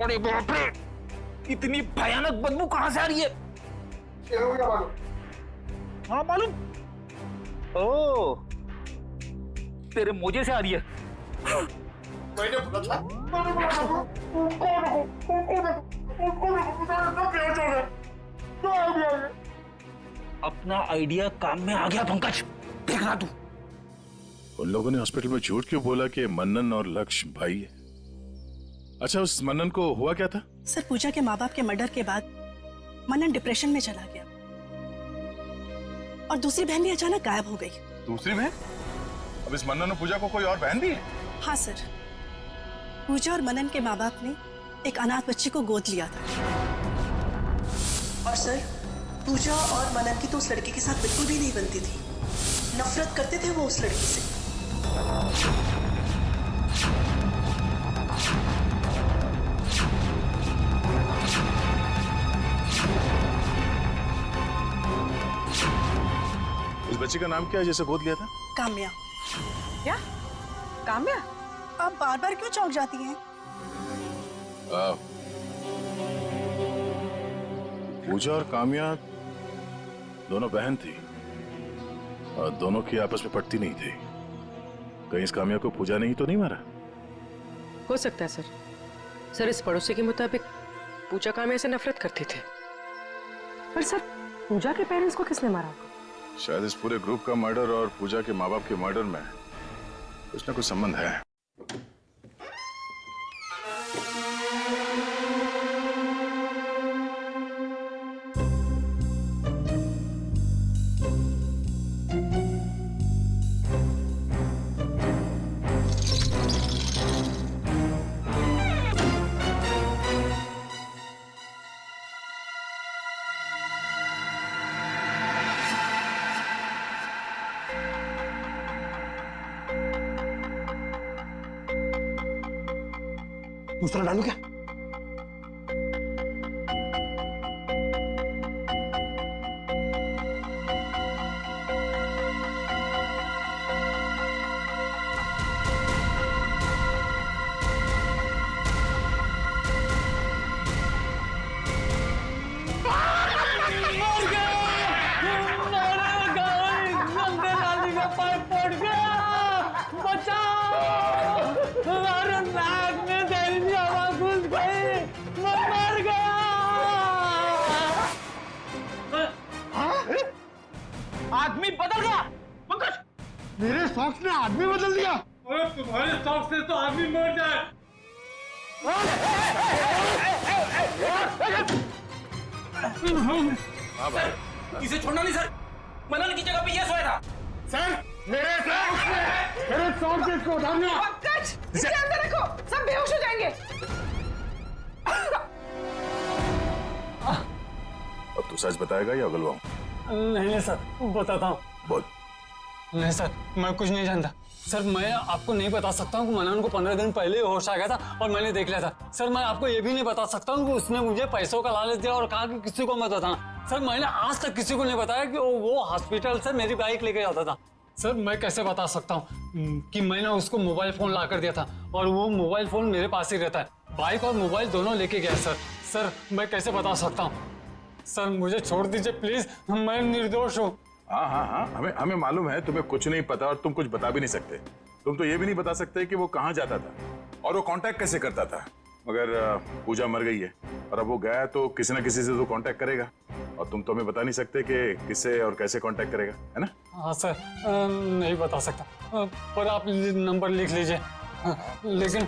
अरे बाप रे, इतनी भयानक बदबू कहां से आ रही है? हाँ मालूम। ओ, तेरे मोजे से आ रही है। मैंने बोला था। अपना आइडिया काम में आ गया पंकज, देखना तू। उन लोगों ने हॉस्पिटल में झूठ क्यों बोला कि मन्नन और लक्ष्य भाई है? अच्छा, उस मन्नन को हुआ क्या था? सर, पूजा के माँ बाप के मर्डर के बाद मन्नन डिप्रेशन में चला गया और दूसरी बहन भी अचानक गायब हो गई। दूसरी बहन? अब इस मन्नन और पूजा को कोई और बहन भी है? हाँ सर, पूजा और मन्नन के माँ बाप ने एक अनाथ बच्ची को गोद लिया था। और सर, पूजा और मन्नन की तो उस लड़की के साथ बिल्कुल भी नहीं बनती थी। नफरत करते थे वो उस लड़की से। इस बच्ची का नाम क्या है जिसे गोद लिया था? काम्या। क्या? काम्या? आप बार बार क्यों चौंक जाती हैं? पूजा और काम्या दोनों बहन थी और दोनों की आपस में पटती नहीं थी। कहीं इस काम्या को पूजा ने ही तो नहीं मारा? हो सकता है सर। सर, इस पड़ोसी के मुताबिक पूजा काम्या से नफरत करते थे। पर सर, पूजा के पेरेंट्स को किसने मारा? शायद इस पूरे ग्रुप का मर्डर और पूजा के माँ बाप के मर्डर में कुछ ना कुछ संबंध है। दूसरा डालू क्या? आदमी बदल गया पंकज। मेरे सॉक्स ने आदमी बदल दिया। अरे तुम्हारे शौक से तो आदमी मर जाए। हाँ भाई, इसे छोड़ना नहीं सर, मन्नन की जगह पे ये सोया था। सर, मेरे सॉक्स से इसको उठा दिया। पंकज, इसे अंदर रखो, सब बेहोश हो जाएंगे। अब तू सच बताएगा या उगलवाऊं? नहीं सर, बताता हूँ। बोल। नहीं सर, मैं कुछ नहीं जानता। सर, मैं आपको नहीं बता सकता हूँ कि मन्नन को 15 दिन पहले ही होश आ गया था और मैंने देख लिया था। सर, मैं आपको ये भी नहीं बता सकता हूँ कि उसने मुझे पैसों का लालच दिया और कहा कि किसी को मत बताना। सर, मैंने आज तक किसी को नहीं बताया कि वो हॉस्पिटल से मेरी बाइक लेके जाता था। सर, मैं कैसे बता सकता हूँ कि मैंने उसको मोबाइल फोन ला कर दिया था और वो मोबाइल फोन मेरे पास ही रहता है। बाइक और मोबाइल दोनों लेके गया सर। सर, मैं कैसे बता सकता हूँ? सर, मुझे छोड़ दीजिए प्लीज, मैं निर्दोष हूँ। हाँ हाँ हाँ, हमें मालूम है तुम्हें कुछ नहीं पता और तुम कुछ बता भी नहीं सकते। तुम तो ये भी नहीं बता सकते कि वो कहाँ जाता था और वो कांटेक्ट कैसे करता था। मगर पूजा मर गई है और अब वो गया है तो किसी न किसी से तो कांटेक्ट करेगा और तुम तो हमें बता नहीं सकते कि किससे और कैसे कांटेक्ट करेगा, है ना? हाँ सर, नहीं बता सकता, पर आप नंबर लिख लीजिए। लेकिन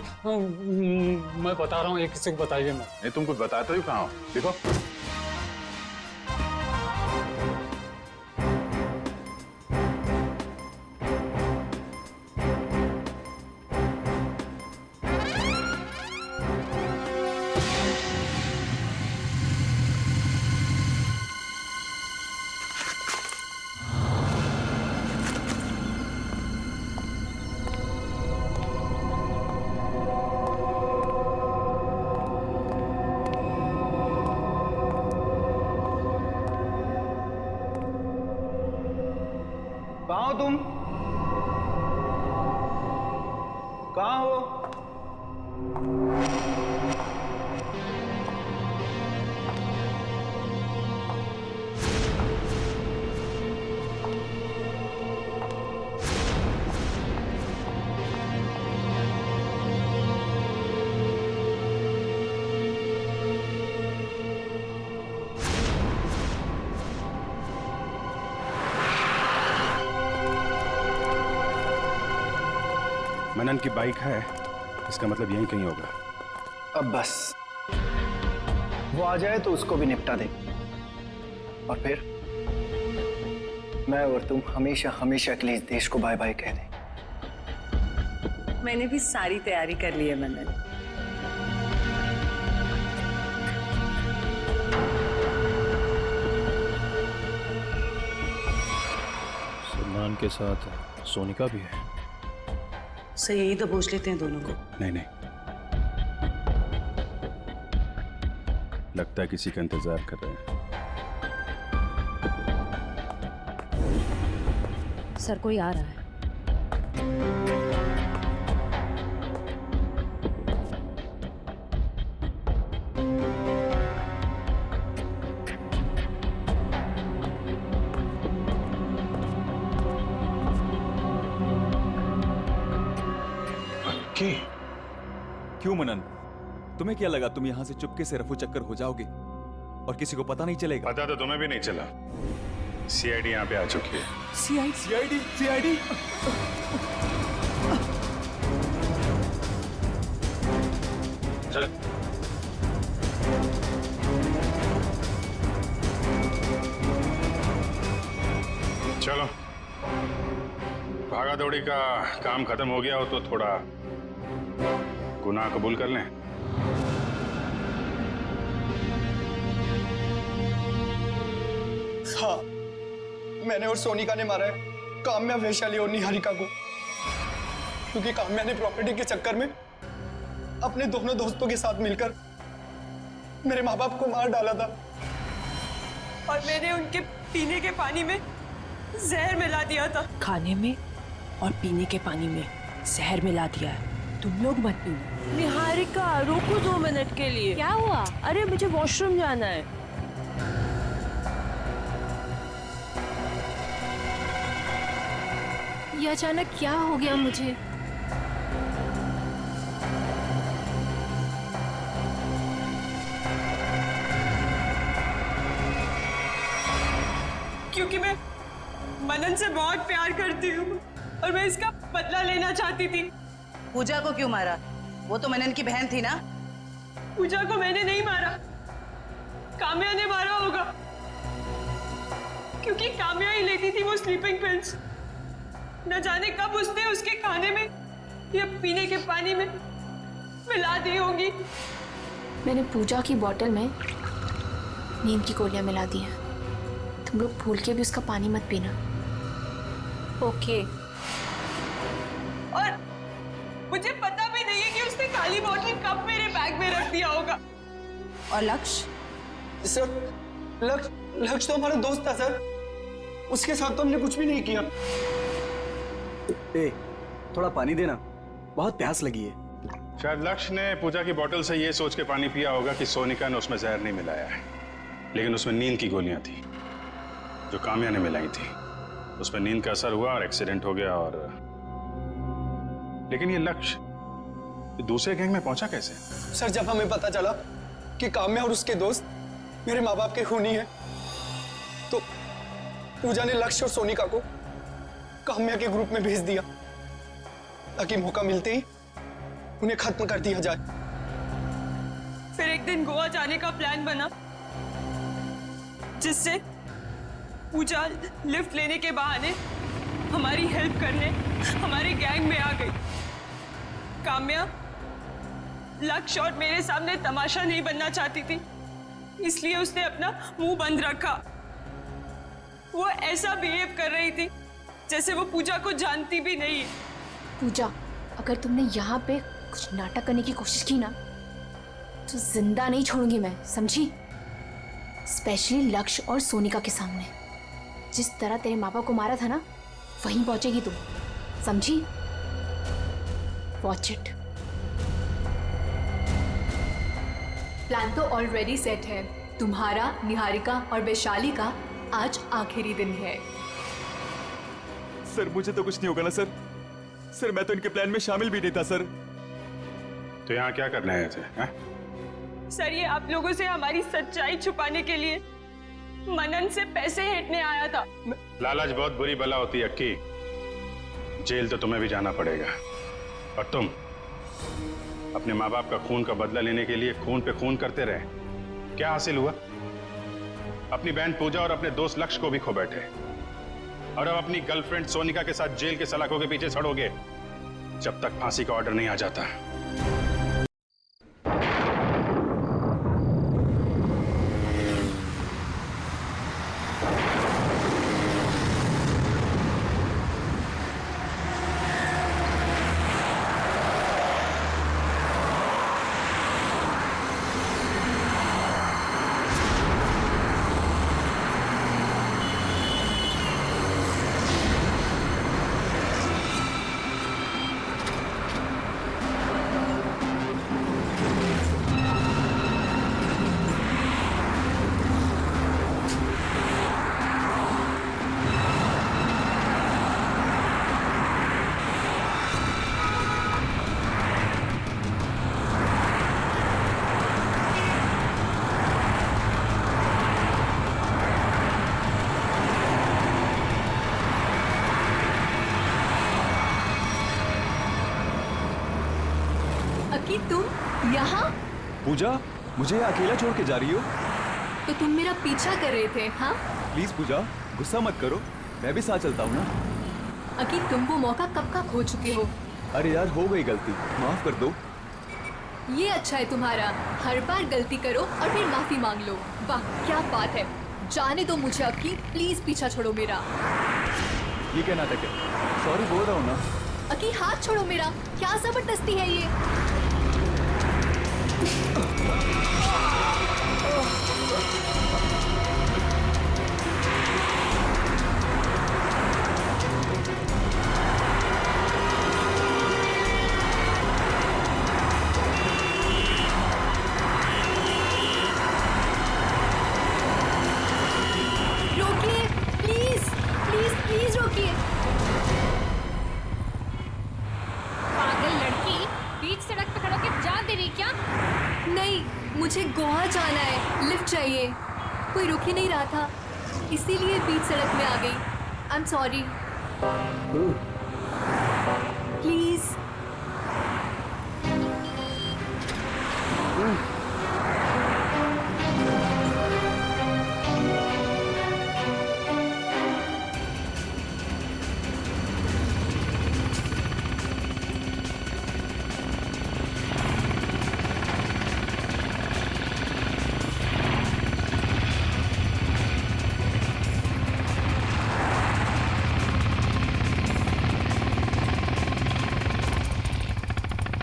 मैं बता रहा हूँ, ये किसी को बताइए मत। नहीं, तुम कुछ बताते हो कहाँ हो? देखो। कहाँ हो तुम? कहाँ हो? मनन की बाइक है, इसका मतलब यहीं कहीं होगा। अब बस वो आ जाए तो उसको भी निपटा दे, और फिर मैं और तुम हमेशा हमेशा के लिए इस देश को बाय बाय कह दें। मैंने भी सारी तैयारी कर ली है मनन। सलमान के साथ सोनिका भी है। सर यही तो पूछ लेते हैं दोनों को। नहीं नहीं, लगता है किसी का इंतजार कर रहे हैं। सर कोई आ रहा है। क्यों मनन, तुम्हें क्या लगा तुम यहां से चुपके से रफू चक्कर हो जाओगे और किसी को पता नहीं चलेगा? पता तो तुम्हें भी नहीं चला। सीआईडी यहाँ पे आ चुकी है। CID CID. चल चलो, भागा दौड़ी का काम खत्म हो गया हो तो थोड़ा गुनाह कबूल कर लें। हाँ, मैंने और सोनिका ने मारा है काम्या, वैशाली और निहारिका को, क्योंकि काम्या ने प्रॉपर्टी के चक्कर में अपने दोनों दोस्तों के साथ मिलकर मेरे माँ बाप को मार डाला था। और मैंने उनके पीने के पानी में जहर मिला दिया था। खाने में और पीने के पानी में जहर मिला दिया है। तुम लोग मत पीना। निहारिका रुको 2 मिनट के लिए। क्या हुआ? अरे मुझे वॉशरूम जाना है। ये अचानक क्या हो गया मुझे? क्योंकि मैं मनन से बहुत प्यार करती हूँ और मैं इसका बदला लेना चाहती थी। पूजा को क्यों मारा? वो तो मनन की बहन थी ना। पूजा को मैंने नहीं मारा, काम्या ने मारा होगा, क्योंकि काम्या ही लेती थी वो स्लीपिंग पिल्स। न जाने कब उसने उसके खाने में या पीने के पानी में मिला दी होगी। मैंने पूजा की बोतल में नींद की गोलियां मिला दी हैं। तुम लोग भूल के भी उसका पानी मत पीना। ओके। और मुझे पता भी नहीं है कि उसने काली बोतल कब मेरे बैग में रख दिया होगा। और लक्ष्य? सर, लक्ष्य तो हमारा दोस्त था सर, उसके साथ तो हमने कुछ भी नहीं किया। थोड़ा पानी देना, बहुत प्यास लगी है। शायद लक्ष्य ने पूजा की बोतल से ये सोच के पानी पिया होगा कि सोनिका ने उसमें जहर नहीं मिलाया है, लेकिन उसमें नींद की गोलियां थी जो काम्या ने मिलाई थी। उसमें नींद का असर हुआ और एक्सीडेंट हो गया। और लेकिन ये लक्ष्य दूसरे गैंग में पहुंचा कैसे? सर, जब हमें पता चला कि काम्या और उसके दोस्त मेरे माँ बाप के खूनी हैं, तो पूजा ने लक्ष्य और सोनिका को काम्या के ग्रुप में भेज दिया ताकि मौका मिलते ही उन्हें खत्म कर दिया जाए। फिर एक दिन गोवा जाने का प्लान बना, जिससे पूजा लिफ्ट लेने के बहाने हमारी हेल्प करने हमारे गैंग में आ गई। काम्या लक्ष्य और मेरे सामने तमाशा नहीं बनना चाहती थी, इसलिए उसने अपना मुंह बंद रखा। वो ऐसा बिहेव कर रही थी जैसे वो पूजा को जानती भी नहीं है। पूजा, अगर तुमने यहाँ पे कुछ नाटक करने की कोशिश की ना तो जिंदा नहीं छोड़ूंगी मैं, समझी? स्पेशली लक्ष्य और सोनिका के सामने। जिस तरह तेरे माँ बाप को मारा था ना, वहीं पहुंचेगी तुम, समझी? Watch it. प्लान तो ऑलरेडी सेट है। तुम्हारा, निहारिका और वैशाली का आज आखिरी दिन है। सर मुझे तो कुछ नहीं होगा ना सर? सर मैं तो इनके प्लान में शामिल भी नहीं था सर। तो यहाँ क्या करने आए थे? सर, ये आप लोगों से हमारी सच्चाई छुपाने के लिए मनन से पैसे हेटने आया था। लालच बहुत बुरी बला होती है अक्की। जेल तो तुम्हें भी जाना पड़ेगा। और तुम अपने माँ बाप का खून का बदला लेने के लिए खून पे खून करते रहे। क्या हासिल हुआ? अपनी बहन पूजा और अपने दोस्त लक्ष्य को भी खो बैठे, और अब अपनी गर्लफ्रेंड सोनिका के साथ जेल के सलाखों के पीछे सड़ोगे जब तक फांसी का ऑर्डर नहीं आ जाता। अकी तुम यहाँ? पूजा, मुझे अकेला छोड़ के जा रही हो? तो तुम मेरा पीछा कर रहे थे, हाँ? प्लीज पूजा, गुस्सा मत करो, मैं भी साथ चलता हूँ ना। अकी तुम वो मौका कब का खो चुके हो। अरे यार, हो गई गलती, माफ कर दो। ये अच्छा है तुम्हारा, हर बार गलती करो और फिर माफी मांग लो। वाह क्या बात है। जाने दो मुझे अकी, प्लीज पीछा छोड़ो मेरा। ये क्या नाटक है? सॉरी बोल रहा हूँ ना। अकी हाथ छोड़ो मेरा, क्या जबरदस्ती है ये। रोकिए प्लीज, प्लीज प्लीज रोकिए। पागल लड़की, बीच सड़क पे खड़ो के जान दे रही क्या? नहीं, मुझे गोवा जाना है, लिफ्ट चाहिए। कोई रुक ही नहीं रहा था, इसीलिए बीच सड़क में आ गई। आई am sorry. Please.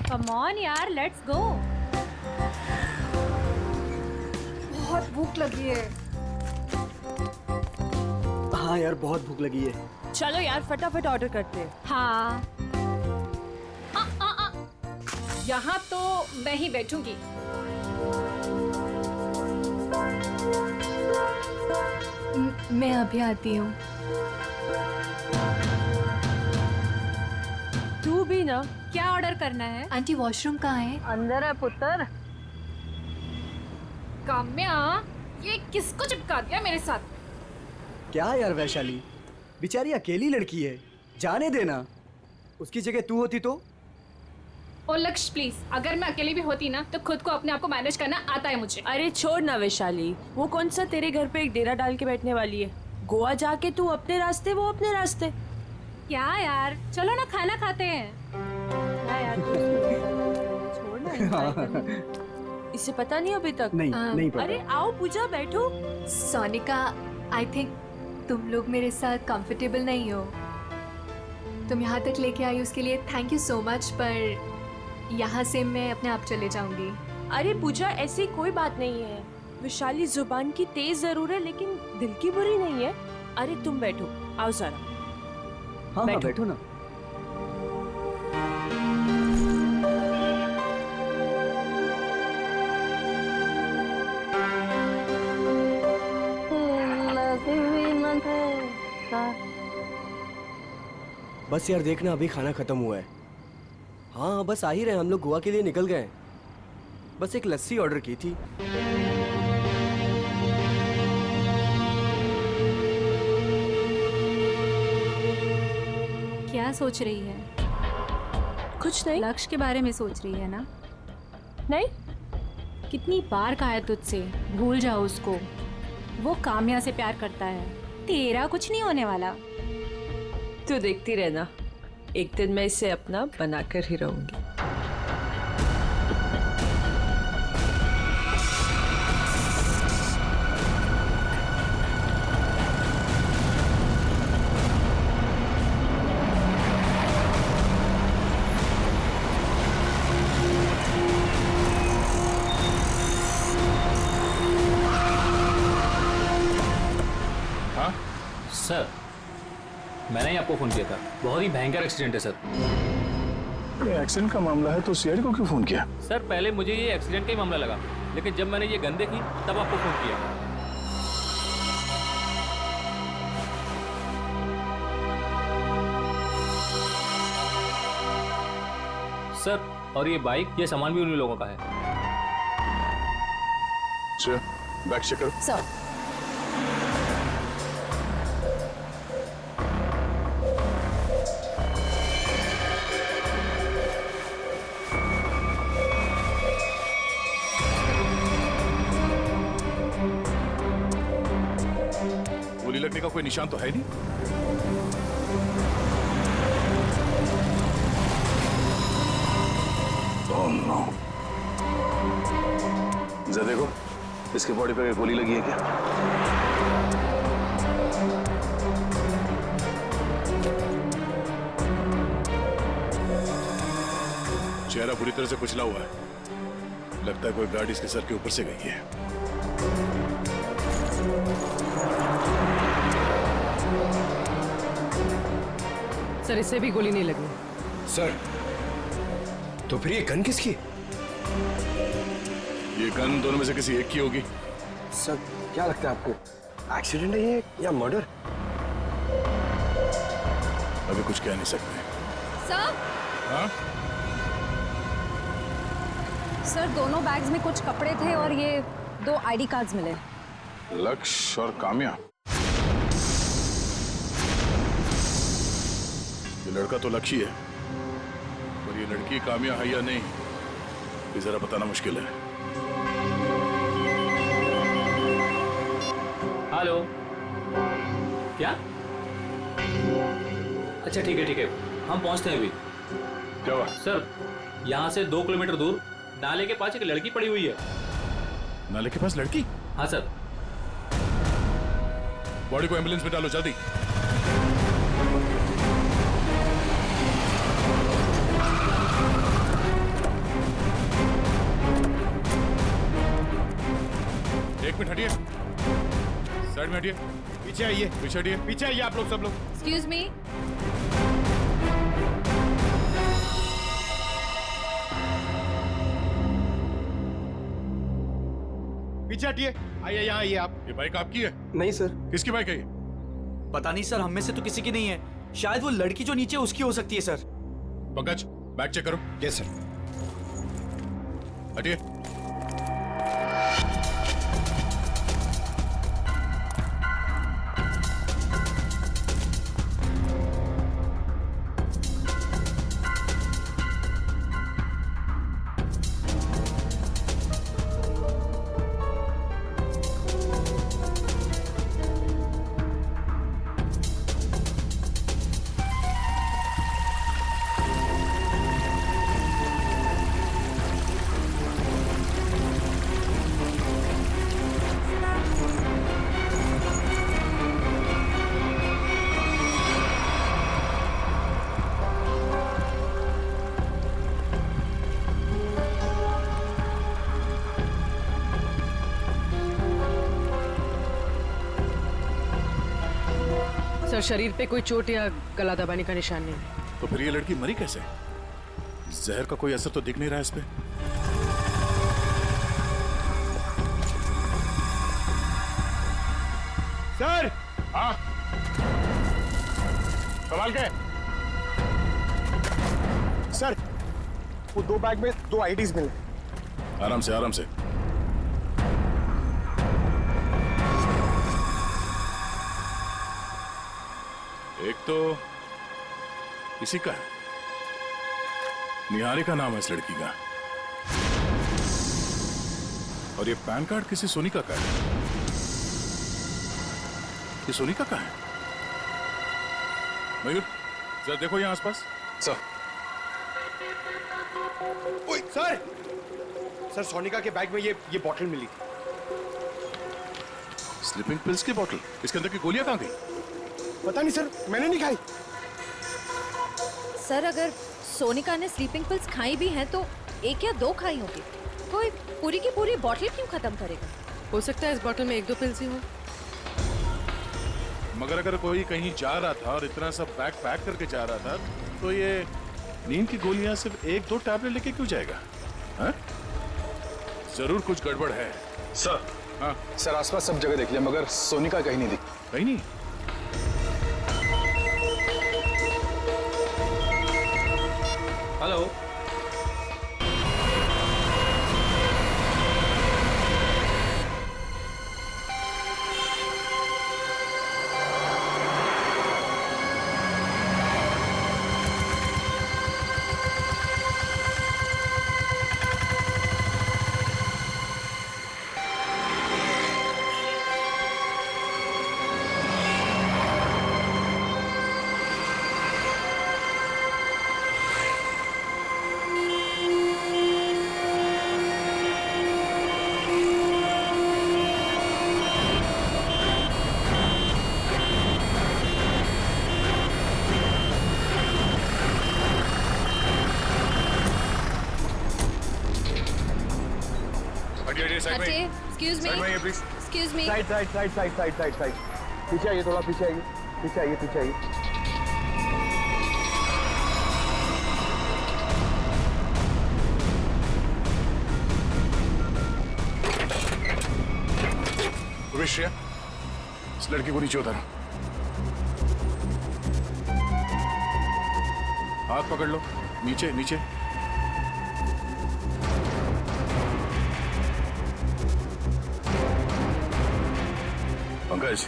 Come on यार, लेट्स गो। बहुत भूख लगी है। हाँ यार, बहुत भूख लगी है। चलो यार फटाफट ऑर्डर करते हैं। हाँ। यहाँ तो मैं ही बैठूंगी। मैं अभी आती हूँ। तू भी ना। क्या ऑर्डर करना है? आंटी वॉशरूम कहाँ है? अंदर है पुत्र। काम्या, ये किसको चिपका दिया मेरे साथ? क्या यार वैशाली, बेचारी अकेली लड़की है, जाने देना। उसकी जगह तू होती तो? ओ लक्ष्य प्लीज, अगर मैं अकेली भी होती ना तो खुद को अपने आप को मैनेज करना आता है मुझे। अरे छोड़ ना वैशाली, वो कौन सा तेरे घर पे एक डेरा डाल के बैठने वाली है। गोवा जाके तू अपने रास्ते, वो अपने रास्ते। क्या यार, चलो ना खाना खाते हैं। क्या यार, छोड़ ना, enjoy करना। इसे पता नहीं अभी तक? नहीं पता। अरे आओ पूजा, बैठो। सोनिका, आई थिंक तुम लोग मेरे साथ कंफर्टेबल नहीं हो। तुम यहाँ तक लेके आई उसके लिए थैंक यू सो मच, पर यहाँ से मैं अपने आप चले जाऊंगी। अरे पूजा, ऐसी कोई बात नहीं है। विशाली जुबान की तेज जरूर है, लेकिन दिल की बुरी नहीं है। अरे तुम बैठो, आओ जरा। हाँ बैठो ना। बस यार देखना, अभी खाना खत्म हुआ है। हाँ बस आ ही रहे, हम लोग गोवा के लिए निकल गए। बस एक लस्सी ऑर्डर की थी। क्या सोच रही है? कुछ नहीं। लक्ष्य के बारे में सोच रही है ना? नहीं। कितनी बार कहा है तुझसे भूल जाओ उसको। वो काम्या से प्यार करता है, तेरा कुछ नहीं होने वाला। तू देखती रहना, एक दिन मैं इसे अपना बनाकर ही रहूंगी। सर, मैंने ही आपको फोन किया था। बहुत ही भयंकर एक्सीडेंट है सर। ये एक्सीडेंट का मामला है तो सीआईडी को क्यों फोन किया? सर, पहले मुझे ये एक्सीडेंट का ही मामला लगा, लेकिन जब मैंने ये गन देखी तब आपको फोन किया। सर, और ये बाइक, ये सामान भी उन्हीं लोगों का है। अच्छा, बैग चेक करो। सर, गोली लगने का कोई निशान तो है नहीं। Oh no. जरा देखो, इसके बॉडी पे गोली लगी है क्या? चेहरा पूरी तरह से कुचला हुआ है। लगता है कोई गाड़ी इसके सर के ऊपर से गई है। सर, इससे भी गोली नहीं लगी। सर, तो फिर ये गन किसकी? ये गन दोनों में से किसी एक की होगी। सर, क्या लगता है आपको, एक्सीडेंट है ये या मर्डर? अभी कुछ कह नहीं सकते। सर, हाँ? सर दोनों बैग्स में कुछ कपड़े थे और ये 2 आईडी कार्ड्स मिले। लक्ष्य और काम्या। ये लड़का तो लक्ष्य है, पर ये लड़की काम्या है या नहीं, ये जरा बताना मुश्किल है। हेलो, क्या? अच्छा, ठीक है ठीक है, हम पहुंचते हैं अभी। क्या हुआ? सर, यहाँ से 2 किलोमीटर दूर नाले के पास एक लड़की पड़ी हुई है। नाले के पास लड़की? हाँ सर। बॉडी को एम्बुलेंस में डालो जल्दी। एक मिनट हटिए, साइड में हटिए, पीछे आइए, पीछे हटिए, पीछे आइए आप लोग, सब लोग। Excuse me. पीछे हटिए, आइए यहाँ आइए आप। ये बाइक आपकी है? नहीं सर। किसकी बाइक है ये? पता नहीं सर, हम में से तो किसी की नहीं है। शायद वो लड़की जो नीचे उसकी हो सकती है सर। पंकज, बैग चेक करो। Yes sir. हटिए। सर, शरीर पे कोई चोट या गला दबाने का निशान नहीं है। तो फिर ये लड़की मरी कैसे? जहर का कोई असर तो दिख नहीं रहा है इस पे। सर। हाँ, संभाल के। सर, वो 2 बैग में 2 आईडीज मिले। आराम से, आराम से। एक तो इसी का है, निहारिका नाम है इस लड़की का, और ये पैन कार्ड किसी सोनिका का है। ये सोनिका का है? मयूर, जरा देखो यहाँ आसपास। सर। ओए सर, सर सोनिका के बैग में ये बॉटल मिली थी। स्लीपिंग पिल्स की बॉटल? इसके अंदर की गोलियां कहाँ गई? पता नहीं सर, मैंने नहीं खाई। सर अगर सोनिका ने स्लीपिंग पिल्स खाई भी हैं तो 1 या 2 खाई होगी, कोई पूरी की पूरी बॉटल क्यों खत्म करेगा? हो सकता है इस बॉटल में 1-2 पिल्स ही हो। मगर अगर कोई कहीं जा रहा था और इतना सब बैग पैक करके जा रहा था, तो ये नींद की गोलियां सिर्फ 1-2 टैबलेट लेके क्यों जाएगा? हाँ? जरूर कुछ गड़बड़ है। सर। हाँ सर, आसपास सब जगह देख लिया मगर सोनिका कहीं नहीं दिखी। कहीं नहीं? Hello. Excuse me. Excuse me. Side. पीछे आइए, थोड़ा पीछे आइए। श्रेया, इस लड़की को नीचे उतारो। हाथ पकड़ लो, नीचे नीचे। पंकज,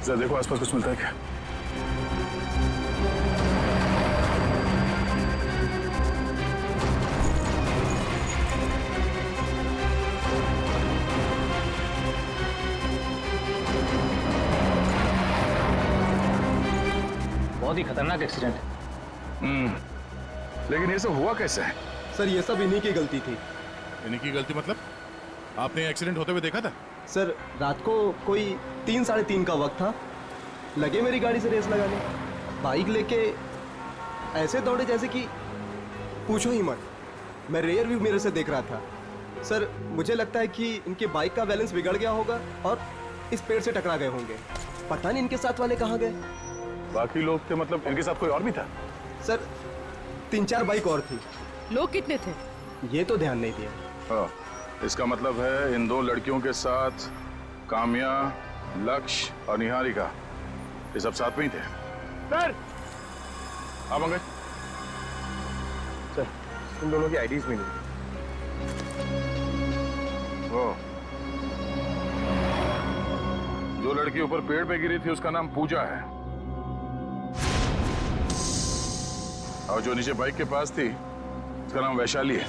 जरा देखो आसपास कुछ मिलता है क्या? बहुत ही खतरनाक एक्सीडेंट है। लेकिन ये सब हुआ कैसे है? सर, ये सब इन्हीं की गलती थी। इन्हीं की गलती मतलब? आपने एक्सीडेंट होते हुए देखा था? सर, रात को कोई 3-3:30 का वक्त था। लगे मेरी गाड़ी से रेस लगाने, बाइक लेके ऐसे दौड़े जैसे कि पूछो ही मत। मैं रेयर व्यू मिरर से देख रहा था। सर, मुझे लगता है कि इनके बाइक का बैलेंस बिगड़ गया होगा और इस पेड़ से टकरा गए होंगे। पता नहीं इनके साथ वाले कहाँ गए। बाकी लोग थे मतलब इनके साथ कोई और भी था? सर, 3-4 बाइक और थी। लोग कितने थे? ये तो ध्यान नहीं दिया। हाँ, इसका मतलब है इन 2 लड़कियों के साथ काम्या, लक्ष्य और निहारिका, ये सब साथ में ही थे। सर! हाँ पंकज। सर, इन दोनों की आईडीज भी नहीं। ओ, जो लड़की ऊपर पेड़ पे गिरी थी उसका नाम पूजा है, और जो नीचे बाइक के पास थी उसका नाम वैशाली है।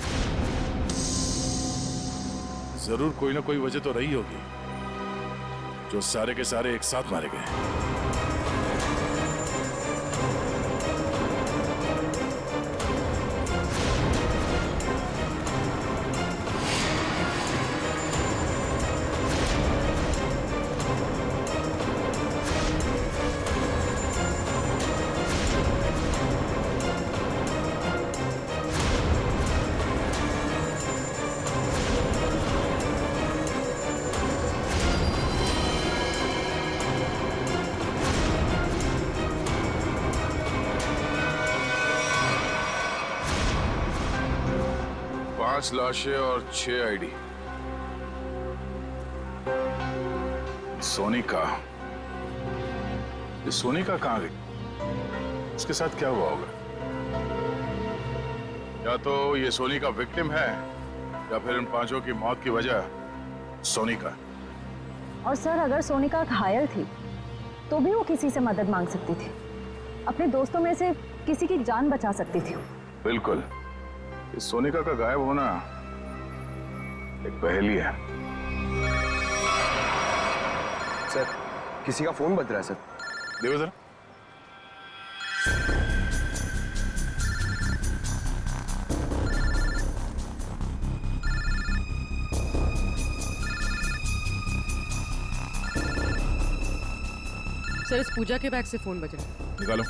जरूर कोई ना कोई वजह तो रही होगी जो सारे के सारे एक साथ मारे गए। पांच लाशें और 6 आईडी। सोनिका, ये सोनिका कहाँ गई? उसके साथ क्या हुआ होगा? या तो ये सोनिका विक्टिम है या फिर इन 5 की मौत की वजह सोनिका। और सर, अगर सोनिका घायल थी तो भी वो किसी से मदद मांग सकती थी, अपने दोस्तों में से किसी की जान बचा सकती थी। बिल्कुल, इस सोनिका का गायब होना एक पहेली है। सर किसी का फोन बज रहा है सर। देखो जरा। सर इस पूजा के बैग से फोन बज रहा है। निकालो।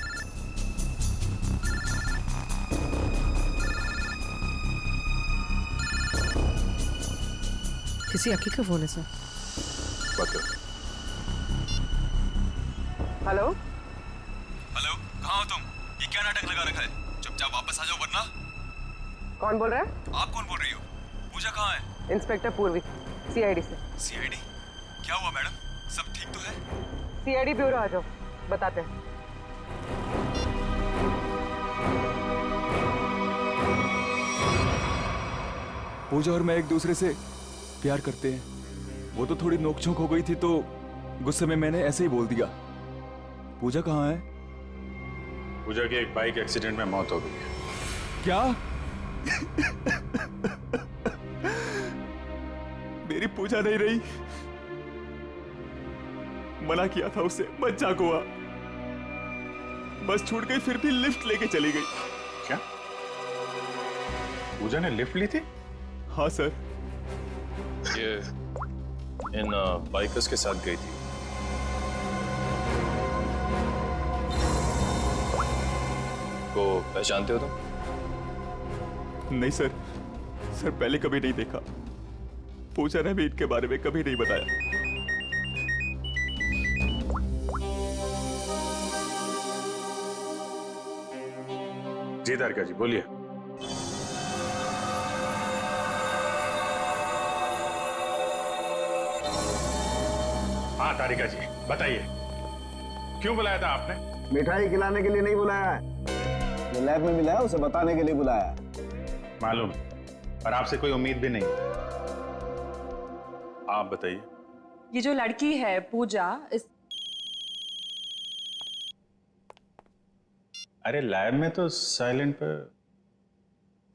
किसी अक्की का फोन है सर। बात करो। हेलो हेलो, कहाँ हो तुम? ये क्या नाटक लगा रखा है? चुपचाप वापस आ जाओ वरना। कौन बोल रहा है? आप कौन बोल रही हो? पूजा कहाँ है? इंस्पेक्टर पूर्वी, सीआईडी से। सीआईडी? क्या हुआ मैडम? सब ठीक तो है? सीआईडी ब्यूरो आ जाओ, बताते हैं। पूजा और मैं एक दूसरे से प्यार करते हैं। वो तो थोड़ी नोकझोंक हो गई थी तो गुस्से में मैंने ऐसे ही बोल दिया। पूजा कहाँ है? पूजा की एक बाइक एक्सीडेंट में मौत हो गई है। क्या? मेरी पूजा नहीं रही। मना किया था उसे, बच्चा हुआ। बस छूट गई, फिर भी लिफ्ट लेके चली गई। क्या? पूजा ने लिफ्ट ली थी? हाँ सर। ये इन बाइकर्स के साथ गई थी। को पहचानते हो तुम? नहीं सर, सर पहले कभी नहीं देखा। पूजा ने भी इनके बारे में कभी नहीं बताया। जी तारिका जी बोलिए। हाँ तारिका जी बताइए, क्यों बुलाया था आपने? मिठाई खिलाने के लिए नहीं बुलाया है, जो लैब में मिला है उसे बताने के लिए बुलाया है। मालूम, पर आपसे कोई उम्मीद भी नहीं। आप बताइए। ये जो लड़की है पूजा, इस अरे लैब में तो साइलेंट पर।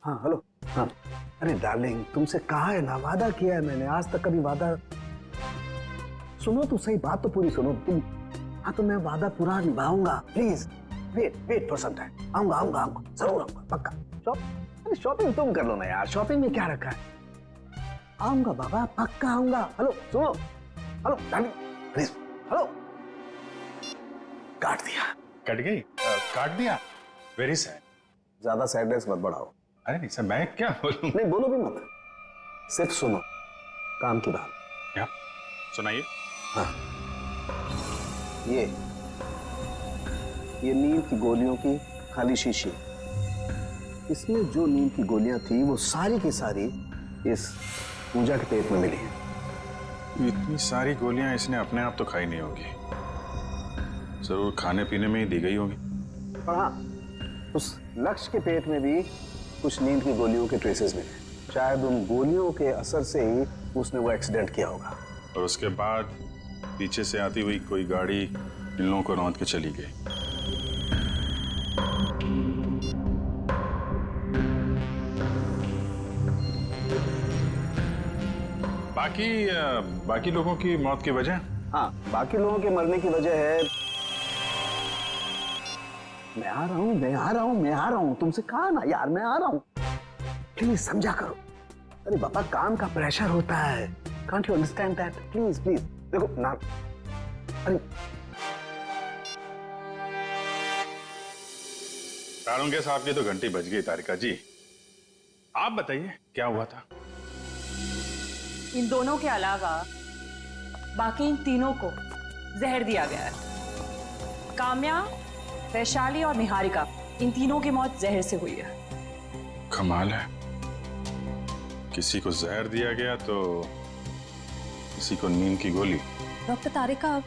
हाँ हेलो। हाँ अरे डार्लिंग, तुमसे कहा है ना, वादा किया है मैंने, आज तक कभी वादा। सुनो तो सही, बात तो पूरी सुनो तुम। हाँ तो मैं वादा पूरा निभाऊंगा, please wait for some time. आऊंगा आऊंगा आऊंगा, जरूर आऊंगा, पक्का। अरे शॉपिंग तुम कर लो ना यार, शॉपिंग में क्या रखा है। आऊंगा बाबा, पक्का आऊंगा। हेलो सुनो, हेलो डार्लिंग प्लीज, हेलो। काट दिया। कट गई? काट दिया? Very sad. ज्यादा सैडनेस मत बढ़ाओ। अरे नहीं सर, मैं क्या बोलूं? नहीं बोलो भी मत, सिर्फ सुनो, काम की बात। क्या? सुनाइए। हाँ ये नींद की गोलियों की खाली शीशी, इसमें जो नींद की गोलियां थी वो सारी की सारी इस पूजा के पेट में मिली है। इतनी सारी गोलियां इसने अपने आप तो खाई नहीं होगी, जरूर खाने पीने में ही दी गई होगी। पर हाँ, उस लक्ष्य के पेट में भी कुछ नींद की गोलियों के ट्रेसेस मिले। शायद उन गोलियों के असर से ही उसने वो एक्सीडेंट किया होगा। और उसके बाद पीछे से आती हुई कोई गाड़ी इन लोगों को रौंद के चली गई। बाकी लोगों की मौत की वजह? हाँ, बाकी लोगों के मरने की वजह है। मैं आ रहा हूँ, तुमसे कहा ना यार, मैं आ रहा हूँ, प्लीज समझा करो। अरे बाबा, काम का प्रेशर होता है, can't you understand that? Please please देखो ना। अरे तारुंगे साहब की तो घंटी बज गई। तारिका जी आप बताइए क्या हुआ था? इन दोनों के अलावा बाकी इन तीनों को जहर दिया गया है। काम्या, वैशाली और निहारिका, इन तीनों की मौत जहर से हुई है। कमाल है, किसी को जहर दिया गया तो किसी को नींद की गोली। डॉक्टर तारिका,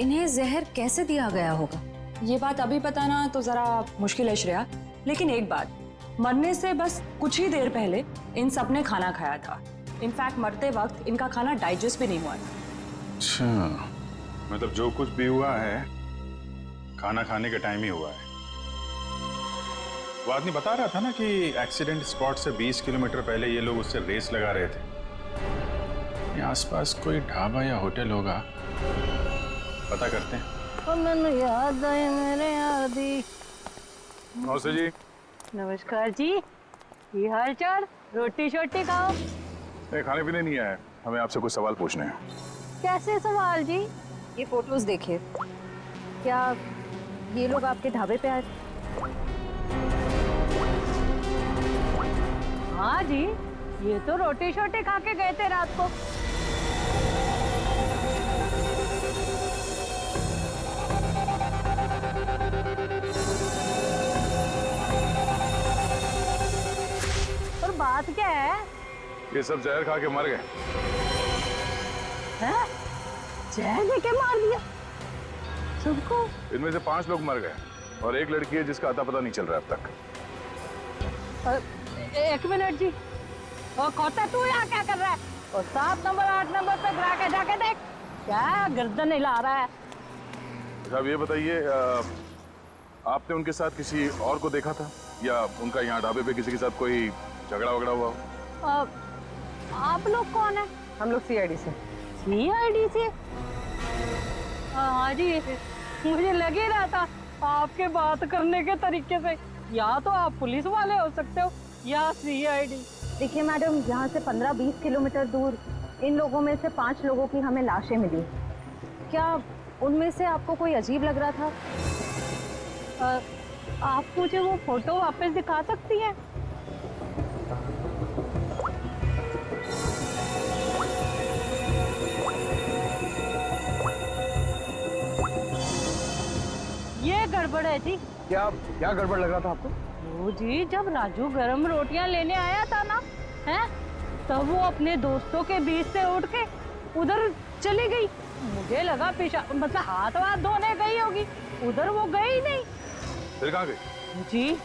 इन्हें जहर कैसे दिया गया होगा? ये बात अभी बताना तो जरा मुश्किल है श्रेया, लेकिन एक बात, मरने से बस कुछ ही देर पहले इन सब ने खाना खाया था। इनफैक्ट मरते वक्त इनका खाना डाइजेस्ट भी नहीं हुआ था। अच्छा, मतलब जो कुछ भी हुआ है खाना खाने के टाइम ही हुआ है। वो आदमी बता रहा था ना कि एक्सीडेंट स्पॉट से 20 किलोमीटर पहले ये लोग उससे रेस लगा रहे थे। यहाँ आसपास कोई ढाबा या होटल होगा, पता करते हैं। मैंने याद आए मेरे आदि। नमस्ते जी। नमस्कार जी, ये हाल चाल? रोटी शोटी खाओ। नहीं, खाने पीने नहीं आया, हमें आपसे कुछ सवाल पूछने हैं। कैसे सवाल जी? ये फोटोज देखिए, क्या ये लोग आपके ढाबे पे आए थे? हाँ जी, ये तो रोटी शोटी खा के गए थे रात को। और बात क्या है? ये सब जहर खा के मर गए। हैं? जहर लेके मार दिया सबको? इनमें से 5 लोग मर गए और एक लड़की है जिसका अता पता नहीं चल रहा अब तक। एक मिनट जी, और खोता तू यहाँ क्या कर रहा है? और 7 नंबर 8 नंबर पे गिरा के जाके देख, क्या गर्दन हिला रहा है। अच्छा, अब ये बताइए, आपने उनके साथ किसी और को देखा था या उनका यहाँ ढाबे पे किसी के साथ कोई झगड़ा वगड़ा हुआ हो? आप लोग कौन है? हम लोग सीआईडी से। सीआईडी से? हाँ जी, मुझे लग ही रहा था आपके बात करने के तरीके से या तो आप पुलिस वाले हो सकते हो या सीआईडी। देखिए मैडम, यहाँ से 15-20 किलोमीटर दूर इन लोगों में से 5 लोगों की हमें लाशें मिली। क्या उनमें से आपको कोई अजीब लग रहा था? आप मुझे वो फोटो वापस दिखा सकती हैं? ये गड़बड़ है जी। क्या गड़बड़ लग रहा था आपको? वो जी, जब राजू गरम रोटियां लेने आया था ना, हैं, तब वो अपने दोस्तों के बीच से उठ के उधर चली गई। मुझे लगा मतलब हाथ वाथ धोने गई होगी, उधर वो गई ही नहीं। फिर कहाँ गई? जी,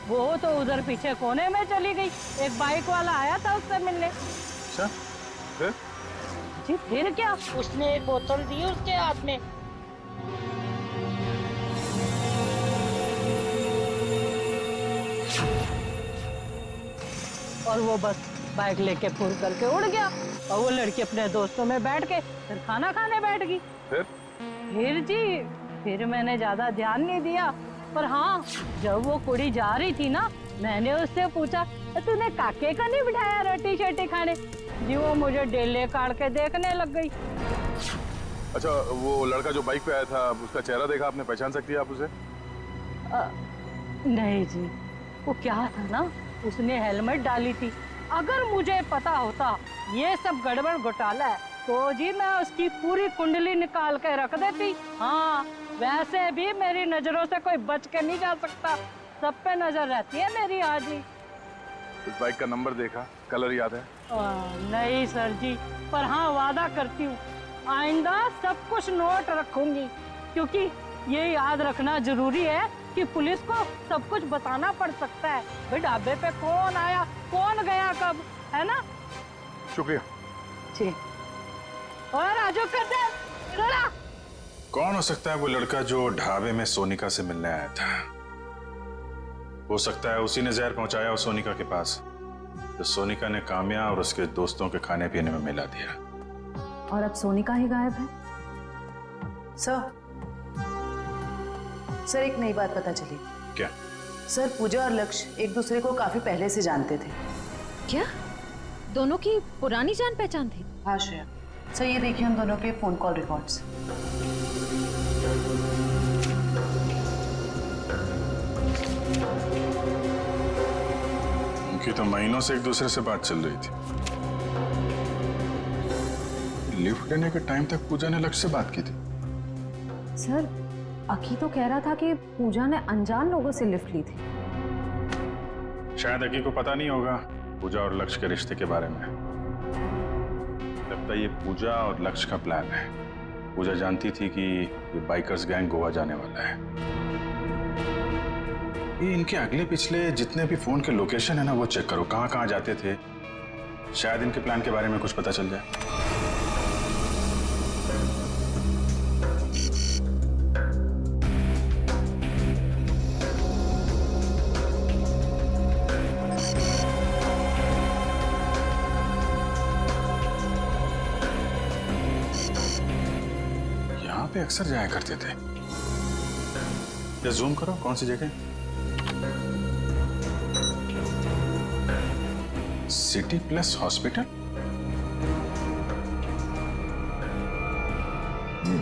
वो तो उधर पीछे कोने में चली गई। एक बाइक वाला आया था उससे मिलने। अच्छा, फिर? जी फिर क्या, उसने एक बोतल दी उसके हाथ में। और वो बस बाइक लेके फुर करके उड़ गया और वो लड़की अपने दोस्तों में बैठ के फिर खाना खाने बैठ गई। फिर जी, फिर मैंने ज्यादा ध्यान नहीं दिया, पर हाँ, जब वो कुड़ी जा रही थी ना, मैंने उससे पूछा, तूने काके का नहीं बिठाया रोटी शोटी खाने? जी वो मुझे डेले काट के देखने लग गई। अच्छा, वो लड़का जो बाइक पे आया था, उसका चेहरा देखा आपने? पहचान सकती है आप उसे? नहीं जी, वो क्या था ना, उसने हेलमेट डाली थी। अगर मुझे पता होता ये सब गड़बड़ घोटाला है तो जी मैं उसकी पूरी कुंडली निकाल के रख देती। हाँ, वैसे भी मेरी नजरों से कोई बच के नहीं जा सकता, सब पे नजर रहती है मेरी। हाँ जी। उस बाइक का नंबर देखा, कलर याद है? नहीं सर जी, पर हाँ वादा करती हूँ आइंदा सब कुछ नोट रखूंगी, क्योंकि ये याद रखना जरूरी है कि पुलिस को सब कुछ बताना पड़ सकता है। भाई ढाबे पे कौन आया, कौन गया, कब, है ना? शुक्रिया जी। और राजू कौन हो सकता है वो लड़का जो ढाबे में सोनिका से मिलने आया था? हो सकता है उसी ने जहर पहुंचाया हो सोनिका के पास, तो सोनिका ने काम्या और उसके दोस्तों के खाने पीने में मिला दिया। और अब सोनिका ही गायब है। सर, एक नई बात पता चली। क्या? सर, पूजा और लक्ष्य एक दूसरे को काफी पहले से जानते थे। क्या दोनों की पुरानी जान पहचान थी? हाँ श्रेया। सर, ये देखिए उन दोनों के फोन कॉल रिकॉर्ड्स। उनकी तो महीनों से एक दूसरे से बात चल रही थी। लिफ्ट लेने के टाइम तक पूजा ने लक्ष्य से बात की थी। सर, अकी तो कह रहा था कि पूजा ने अनजान लोगों से लिफ्ट ली थी। शायद अकी को पता नहीं होगा पूजा और लक्ष्य के रिश्ते के बारे में। लगता है ये पूजा और लक्ष्य का प्लान है। पूजा जानती थी कि ये बाइकर्स गैंग गोवा जाने वाला है। ये इनके अगले पिछले जितने भी फोन के लोकेशन है ना, वो चेक करो, कहाँ कहाँ जाते थे। शायद इनके प्लान के बारे में कुछ पता चल जाए। पे अक्सर जाया करते थे। या जूम करो, कौन सी जगह? City plus hospital.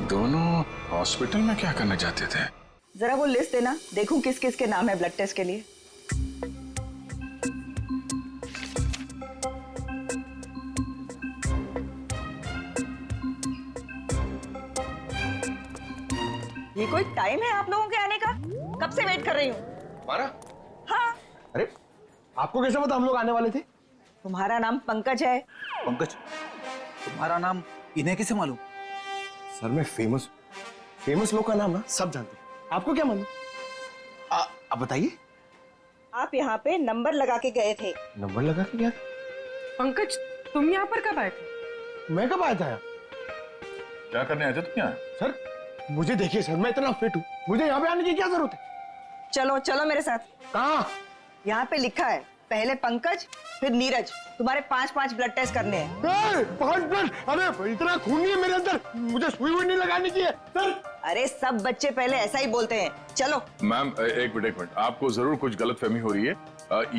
दोनों हॉस्पिटल में क्या करने जाते थे? जरा वो लिस्ट देना, देखूं किस किस के नाम है ब्लड टेस्ट के लिए। ये कोई टाइम है आप लोगों के आने का? कब से वेट कर रही हूँ। हमारा? हाँ। अरे आपको कैसे पता हम लोग आने वाले थे? तुम्हारा नाम पंकज है। पंकज, तुम्हारा नाम इन्हें कैसे मालूम? सर मैं फेमस लोग का नाम ना सब जानते हैं। आपको क्या मालूम? आप बताइए। आप यहाँ पे नंबर लगा के गए थे। नंबर लगा के गया? पंकज, तुम यहाँ पर कब आए थे? मैं कब आया था यहाँ? क्या करने आए थे तुम यहाँ? सर मुझे देखिए सर, मैं इतना फिट हूँ, मुझे यहाँ पे आने की क्या जरूरत है? चलो चलो मेरे साथ। कहाँ? यहाँ पे लिखा है पहले पंकज फिर नीरज, तुम्हारे 5-5 ब्लड टेस्ट करने हैं। 5 ब्लड? अरे इतना खून नहीं है मेरे अंदर, मुझे सुई नहीं लगानी चाहिए सर। अरे सब बच्चे पहले ऐसा ही बोलते हैं। चलो। मैम एक मिनट, आपको जरूर कुछ गलतफहमी हो रही है।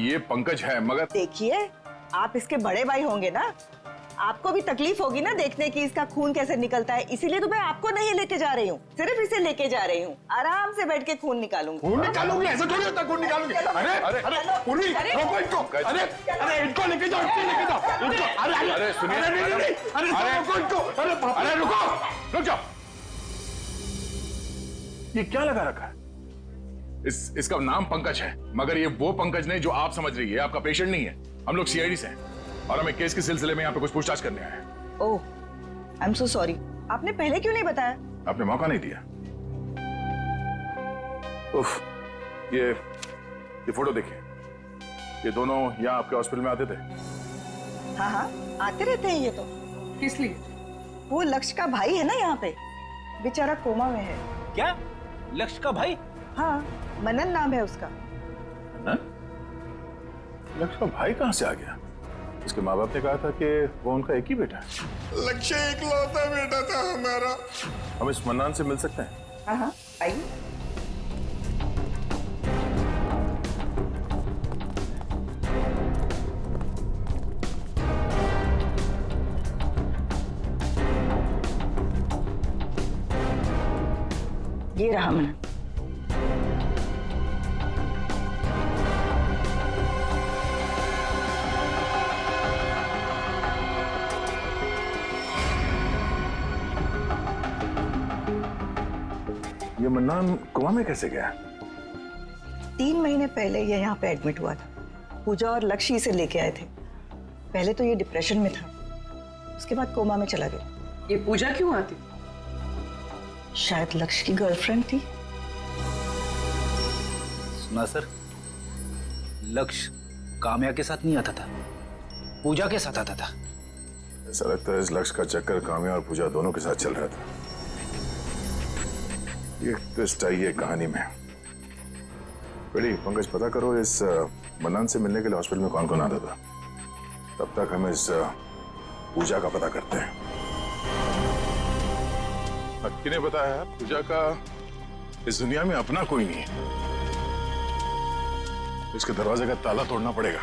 ये पंकज है, मगर देखिए आप इसके बड़े भाई होंगे ना, आपको भी तकलीफ होगी ना देखने की इसका खून कैसे निकलता है, इसीलिए तो मैं आपको नहीं लेके जा रही हूँ, सिर्फ इसे लेके जा रही हूँ। आराम से बैठ के खून निकालूंगी। खून निकालूंगी? ऐसा थोड़ी होता खून निकालूंगी। अरे अरे पूरी रोको इनको। अरे अरे इनको लेके जाओ, इनको लेके जाओ इनको। अरे अरे सुनिए, अरे रोको इनको। अरे रुक जाओ। ये क्या लगा रखा है? इसका नाम पंकज है, मगर ये वो पंकज नहीं जो आप समझ रही है। आपका पेशेंट नहीं है। हम लोग सीआईडी से हैं और हमें केस के सिलसिले में यहाँ पे कुछ पूछताछ करने आए हैं। ओह, आई एम सो सॉरी। आपने पहले क्यों नहीं बताया? आपने मौका नहीं दिया। उफ, ये फोटो देखिए, ये दोनों यहाँ आपके हॉस्पिटल में आते थे। हाँ हाँ आते रहते हैं ये तो। किस लिए? वो लक्ष्य का भाई है ना यहाँ पे, बेचारा कोमा में है। क्या? लक्ष्य का भाई? हाँ, मनन नाम है उसका। लक्ष्य का भाई कहाँ से आ गया? उसके माँ बाप ने कहा था कि वो उनका एक ही बेटा है। लक्ष्य इकलौता बेटा था हमारा। हम इस मन्नान से मिल सकते हैं? हाँ हाँ आइए। ये रहा मनन। ये मन्नान कोमा में कैसे गया? 3 महीने पहले ये यहाँ पे एडमिट हुआ था। पूजा और लक्ष्य इसे लेके आए थे। पहले तो ये डिप्रेशन में था, उसके बाद कोमा में चला गया। ये पूजा क्यों आती? शायद लक्ष्य की गर्लफ्रेंड थी। सुना सर, लक्ष्य काम्या के साथ नहीं आता था, पूजा के साथ आता था। ऐसा लगता है इस लक्ष्य का चक्कर काम्या और पूजा दोनों के साथ चल रहा था। ये ट्विस्ट आई है कहानी में। बड़ी पंकज, पता करो इस मन्नान से मिलने के लिए हॉस्पिटल में कौन कौन आता था। तब तक हम इस पूजा का पता करते हैं। किन्हें बताया है? पूजा का इस दुनिया में अपना कोई नहीं है। इसके दरवाजे का ताला तोड़ना पड़ेगा।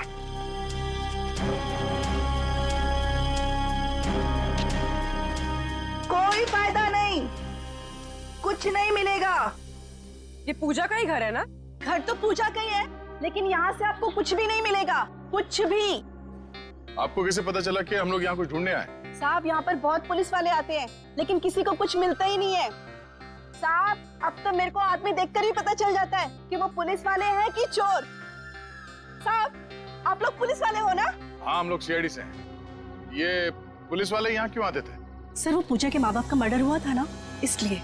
कोई फायदा नहीं, कुछ नहीं मिलेगा। ये पूजा का ही घर है ना? घर तो पूजा का ही है, लेकिन यहाँ से आपको कुछ भी नहीं मिलेगा, कुछ भी। आपको कैसे पता चला कि हम लोग यहाँ कुछ ढूंढने आए? साहब यहाँ पर बहुत पुलिस वाले आते हैं, लेकिन किसी को कुछ मिलता ही नहीं है। साहब अब तो मेरे को आदमी देखकर ही पता चल जाता है कि वो पुलिस वाले हैं कि चोर। साहब आप लोग पुलिस वाले हो ना? हाँ, हम लोग सीआईडी से हैं। ये पुलिस वाले यहाँ क्यों आते थे? सर वो पूजा के माँ बाप का मर्डर हुआ था ना, इसलिए।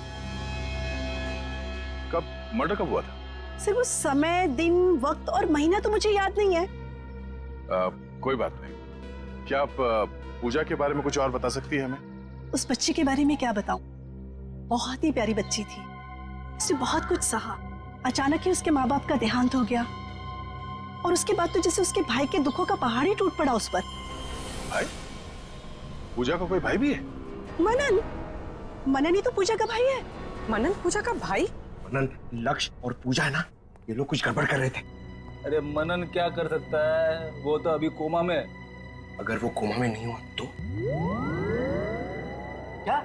कब मर्डर कब हुआ था? सर वो समय, दिन, वक्त और महीना तो मुझे याद नहीं है। कोई बात नहीं। क्या आप पूजा के बारे में कुछ और बता सकती है हमें? उस बच्ची के बारे में क्या बताऊं? बहुत ही प्यारी बच्ची थी, उसने बहुत कुछ सहा। अचानक ही उसके माँ बाप का देहांत हो गया और उसके बाद तो जैसे उसके भाई के दुखों का पहाड़ ही टूट पड़ा उस पर। भाई? पूजा का कोई भाई भी है? मनन ही तो पूजा का भाई है। मनन पूजा का भाई? मनन, लक्ष्य और पूजा है ना, ये लोग कुछ गड़बड़ कर रहे थे। अरे मनन क्या कर सकता है, वो तो अभी कोमा में। अगर वो कोमा में नहीं हुआ तो? क्या?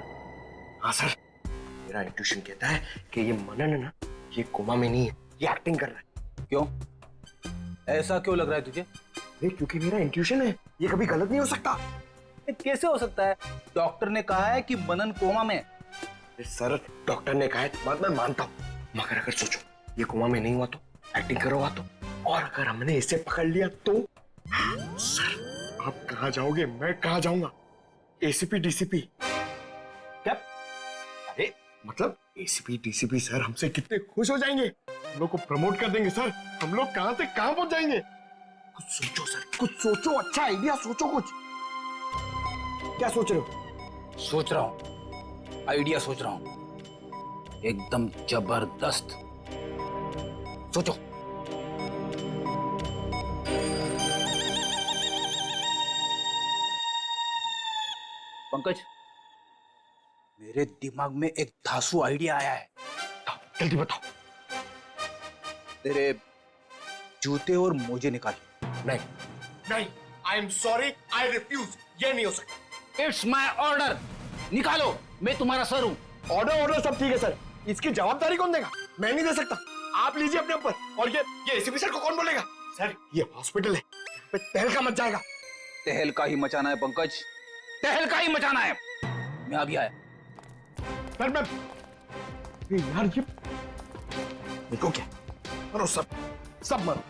हाँ सर, मेरा इंट्यूशन कहता है कि ये मनन है ना, ये कोमा में नहीं है, ये एक्टिंग कर रहा है। क्यों? ऐसा क्यों लग रहा है तुझे? नहीं, क्योंकि मेरा इंट्यूशन है, ये कभी गलत नहीं हो सकता। कैसे हो सकता है? डॉक्टर ने कहा है कि मनन कोमा में। सर, डॉक्टर ने कहा है, बात मैं मानता हूँ, मगर अगर सोचो ये कोमा में नहीं हुआ तो, एक्टिंग करोगा तो, और अगर हमने इसे पकड़ लिया तो? सर, आप कहाँ जाओगे, मैं कहाँ जाऊंगा? ACP DCP? क्या? अरे मतलब एसीपी डीसीपी सर हमसे कितने खुश हो जाएंगे, हम लोग को प्रमोट कर देंगे सर। हम लोग कहाँ से कहाँ पहुंच जाएंगे। कुछ सोचो सर, कुछ सोचो, अच्छा आइडिया सोचो कुछ। क्या सोच रहे हो? सोच रहा हूं, आइडिया सोच रहा हूं, एकदम जबरदस्त। सोचो। पंकज, मेरे दिमाग में एक धांसू आइडिया आया है। जल्दी बताओ। तेरे जूते और मोजे निकाल। नहीं नहीं, I am sorry, I refuse, ये नहीं हो सकता। इट्स माई ऑर्डर, निकालो, मैं तुम्हारा सर हूं। ऑर्डर सब ठीक है सर, इसकी जवाबदारी कौन देगा? मैं नहीं दे सकता, आप लीजिए अपने ऊपर। और ये एसीपी सर को कौन बोलेगा? सर ये हॉस्पिटल है, यहाँ पे तहलका मच जाएगा। तहलका ही मचाना है पंकज, तहलका ही मचाना है। मैं अभी आया। सर मैं यार, ये देखो क्या, मरो सब मरो।